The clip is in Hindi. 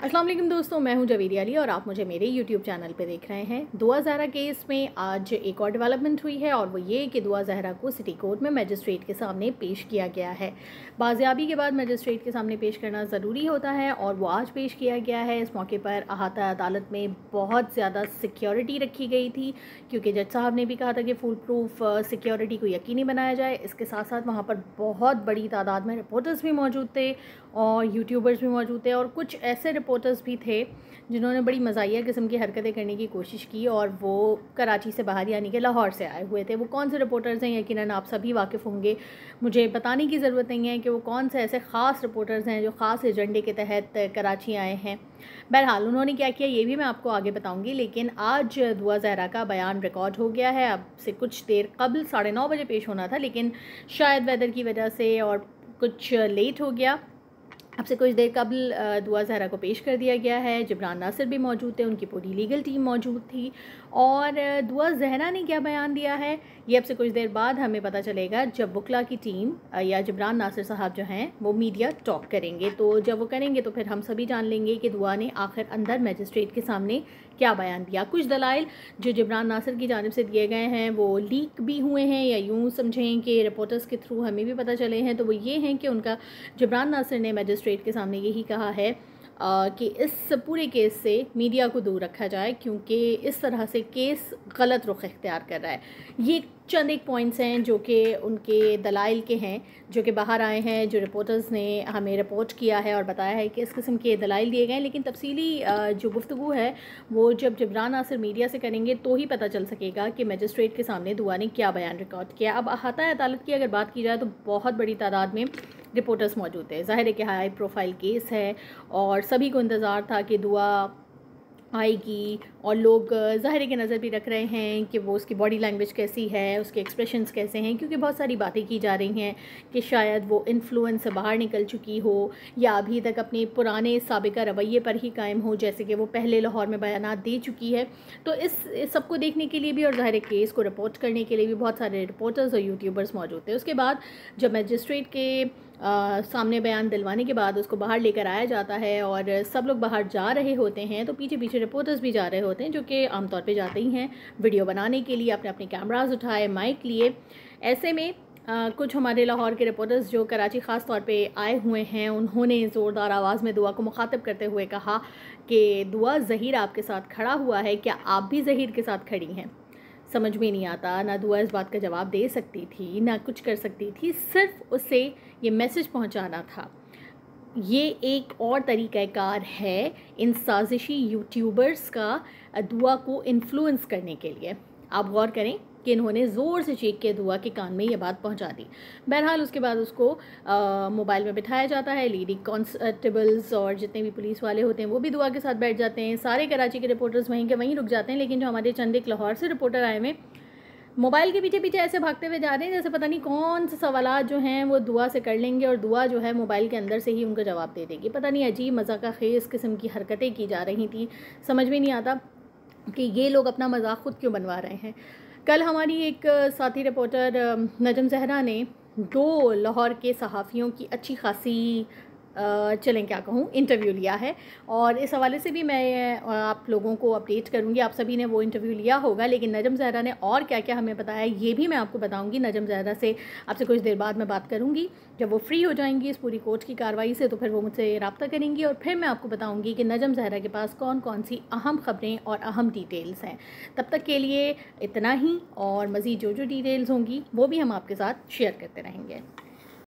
अस्सलाम वालेकुम दोस्तों, मैं हूं जवेरी अली और आप मुझे मेरे YouTube चैनल पे देख रहे हैं। दुआ ज़हरा केस में आज एक और डेवलपमेंट हुई है और वो ये कि दुआ ज़हरा को सिटी कोर्ट में मजिस्ट्रेट के सामने पेश किया गया है। बाज़ियाबी के बाद मजिस्ट्रेट के सामने पेश करना ज़रूरी होता है और वो आज पेश किया गया है। इस मौके पर अहाता अदालत में बहुत ज़्यादा सिक्योरिटी रखी गई थी क्योंकि जज साहब ने भी कहा था कि फुल प्रूफ सिक्योरिटी को यकीनी बनाया जाए। इसके साथ साथ वहाँ पर बहुत बड़ी तादाद में रिपोर्टर्स भी मौजूद थे और यूट्यूबर्स भी मौजूद थे और कुछ ऐसे रिपोर्टर्स भी थे जिन्होंने बड़ी मज़ाहिया किस्म की हरकतें करने की कोशिश की और वो कराची से बाहर यानी कि लाहौर से आए हुए थे। वो कौन से रिपोर्टर्स हैं यकीनन आप सभी वाकिफ़ होंगे, मुझे बताने की ज़रूरत नहीं है कि वो कौन से ऐसे ख़ास रिपोर्टर्स हैं जो ख़ास एजेंडे के तहत कराची आए हैं। बहरहाल उन्होंने क्या किया ये भी मैं आपको आगे बताऊँगी, लेकिन आज दुआ ज़हरा का बयान रिकॉर्ड हो गया है। अब से कुछ देर कबल 9:30 बजे पेश होना था, लेकिन शायद वेदर की वजह से और कुछ लेट हो गया। अब से कुछ देर कबल दुआ ज़हरा को पेश कर दिया गया है। जिब्रान नासिर भी मौजूद थे, उनकी पूरी लीगल टीम मौजूद थी और दुआ ज़हरा ने क्या बयान दिया है ये अब से कुछ देर बाद हमें पता चलेगा जब वकला की टीम या जिब्रान नासिर साहब जो हैं वो मीडिया टॉक करेंगे। तो जब वो करेंगे तो फिर हम सभी जान लेंगे कि दुआ ने आखिर अंदर मजिस्ट्रेट के सामने क्या बयान दिया। कुछ दलाइल जो जिब्रान नासिर की जानिब से दिए गए हैं वो लीक भी हुए हैं या यूँ समझें कि रिपोर्टर्स के थ्रू हमें भी पता चले हैं। तो वो ये हैं कि उनका जिब्रान नासिर ने मजिस्ट्रेट के सामने यही कहा है कि इस पूरे केस से मीडिया को दूर रखा जाए क्योंकि इस तरह से केस गलत रुख इख्तियार कर रहा है। ये चंद एक पॉइंट्स हैं जो कि उनके दलाइल के हैं जो कि बाहर आए हैं, जो रिपोर्टर्स ने हमें रिपोर्ट किया है और बताया है कि इस किस्म के दलाइल दिए गए हैं। लेकिन तफसीली जो गुफ्तगू है वो जब जिब्रान नासिर मीडिया से करेंगे तो ही पता चल सकेगा कि मजिस्ट्रेट के सामने दुआ ने क्या बयान रिकॉर्ड किया। अब अहाता अदालत की अगर बात की जाए तो बहुत बड़ी तादाद में रिपोर्टर्स मौजूद थे। ज़ाहिर है कि हाई प्रोफाइल केस है और सभी को इंतज़ार था कि दुआ आएगी और लोग ज़ाहिर की नज़र भी रख रहे हैं कि वो उसकी बॉडी लैंग्वेज कैसी है, उसके एक्सप्रेशंस कैसे हैं, क्योंकि बहुत सारी बातें की जा रही हैं कि शायद वो इन्फ्लुएंस से बाहर निकल चुकी हो या अभी तक अपने पुराने साबिका रवैये पर ही कायम हो जैसे कि वो पहले लाहौर में बयानात दे चुकी है। तो इस सबको देखने के लिए भी और ज़ाहिर केस को रिपोर्ट करने के लिए भी बहुत सारे रिपोर्टर्स और यूट्यूबर्स मौजूद थे। उसके बाद जब मजिस्ट्रेट के सामने बयान दिलवाने के बाद उसको बाहर लेकर आया जाता है और सब लोग बाहर जा रहे होते हैं तो पीछे पीछे रिपोर्टर्स भी जा रहे होते हैं जो कि आमतौर पे जाते ही हैं वीडियो बनाने के लिए, अपने अपने कैमरास उठाए, माइक लिए। ऐसे में कुछ हमारे लाहौर के रिपोर्टर्स जो कराची ख़ास तौर पे आए हुए हैं उन्होंने ज़ोरदार आवाज़ में दुआ को मुखातिब करते हुए कहा कि दुआ ज़हीर आपके साथ खड़ा हुआ है, क्या आप भी ज़हीर के साथ खड़ी हैं? समझ में नहीं आता, ना दुआ इस बात का जवाब दे सकती थी ना कुछ कर सकती थी, सिर्फ उसे ये मैसेज पहुंचाना था। ये एक और तरीक़ाकार है इन साजिशी यूट्यूबर्स का दुआ को इन्फ्लुएंस करने के लिए। आप गौर करें कि इन्होंने ज़ोर से चीख के दुआ के कान में ये बात पहुंचा दी। बहरहाल उसके बाद उसको मोबाइल में बिठाया जाता है। लेडी कांस्टेबल्स और जितने भी पुलिस वाले होते हैं वो भी दुआ के साथ बैठ जाते हैं। सारे कराची के रिपोर्टर्स वहीं के वहीं रुक जाते हैं, लेकिन जो हमारे चंद एक लाहौर से रिपोर्टर आए हुए मोबाइल के पीछे पीछे ऐसे भागते हुए जा रहे हैं जैसे पता नहीं कौन से सवालात जो हैं वो दुआ से कर लेंगे और दुआ जो है मोबाइल के अंदर से ही उनका जवाब दे देगी। पता नहीं अजीब मज़ाक़ खेज़ किस्म की हरकतें की जा रही थी। समझ में नहीं आता कि ये लोग अपना मजाक खुद क्यों बनवा रहे हैं। कल हमारी एक साथी रिपोर्टर नजम ज़हरा ने 2 लाहौर के सहाफ़ियों की अच्छी खासी चलें क्या कहूँ इंटरव्यू लिया है और इस हवाले से भी मैं आप लोगों को अपडेट करूँगी। आप सभी ने वो इंटरव्यू लिया होगा, लेकिन नजम ज़हरा ने और क्या क्या हमें बताया ये भी मैं आपको बताऊँगी। नजम ज़हरा से आपसे कुछ देर बाद मैं बात करूँगी। जब वो फ्री हो जाएंगी इस पूरी कोर्ट की कार्रवाई से तो फिर वो मुझसे रब्ता करेंगी और फिर मैं आपको बताऊँगी कि नजम ज़हरा के पास कौन कौन सी अहम ख़बरें और अहम डिटेल्स हैं। तब तक के लिए इतना ही, और मज़ीद जो जो डिटेल्स होंगी वो भी हम आपके साथ शेयर करते रहेंगे।